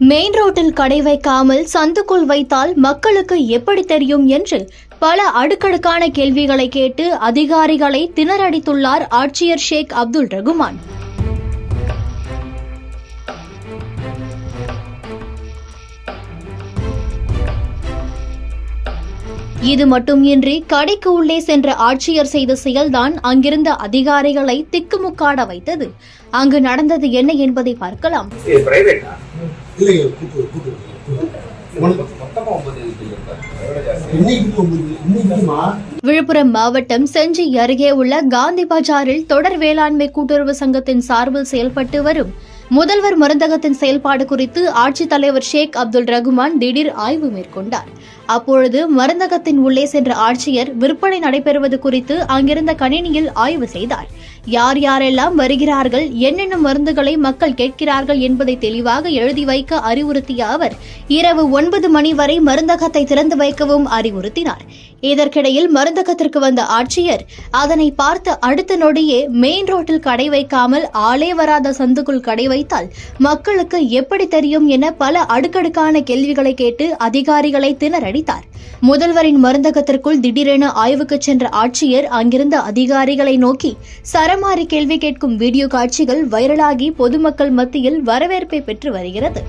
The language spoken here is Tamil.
மெயின் ரோட்டில் கடை வைக்காமல் சந்துக்குள் வைத்தால் மக்களுக்கு எப்படி தெரியும் என்று பல அடுக்கடுக்கான கேள்விகளை கேட்டு அதிகாரிகளை திணறடித்துள்ளார் ஆட்சியர் ஷேக் அப்துல் ரகுமான். இது மட்டுமின்றி கடைக்கு உள்ளே சென்ற ஆட்சியர் செய்த செயல்தான் அங்கிருந்த அதிகாரிகளை திக்குமுக்காட வைத்தது. அங்கு நடந்தது என்ன என்பதை பார்க்கலாம். விழுப்புரம் மாவட்டம் செஞ்சி அருகே உள்ள காந்தி பஜாரில் தொடர் வேளாண்மை கூட்டுறவு சங்கத்தின் சார்பில் செயல்பட்டு வரும் முதல்வர் மருந்தகத்தின் செயல்பாடு குறித்து ஆட்சித்தலைவர் ஷேக் அப்துல் ரகுமான் திடீர் ஆய்வு மேற்கொண்டார். அப்பொழுது மருந்தகத்தின் உள்ளே சென்ற ஆட்சியர் விற்பனை நடைபெறுவது குறித்து அங்கிருந்த கணினியில் ஆய்வு செய்தார். யார் யாரெல்லாம் வருகிறார்கள், என்னென்ன மருந்துகளை மக்கள் கேட்கிறார்கள் என்பதை தெளிவாக எழுதி வைக்க அறிவுறுத்திய அவர் இரவு 9 மணி வரை மருந்தகத்தை திறந்து வைக்கவும் அறிவுறுத்தினார். இதற்கிடையில் மருந்தகத்திற்கு வந்த ஆட்சியர் அதனை பார்த்த அடுத்த நொடியே மெயின் ரோட்டில் கடை வைக்காமல் ஆளே வராத சந்துக்குள் கடை வைத்தால் மக்களுக்கு எப்படி தெரியும் என பல அடுக்கடுக்கான கேள்விகளை கேட்டு அதிகாரிகளை திணறடித்தார். முதல்வரின் மருந்தகத்திற்குள் திடீரென ஆய்வுக்கு சென்ற ஆட்சியர் அங்கிருந்த அதிகாரிகளை நோக்கி சரமாரி கேள்வி கேட்கும் வீடியோ காட்சிகள் வைரலாகி பொதுமக்கள் மத்தியில் வரவேற்பை பெற்று வருகிறது.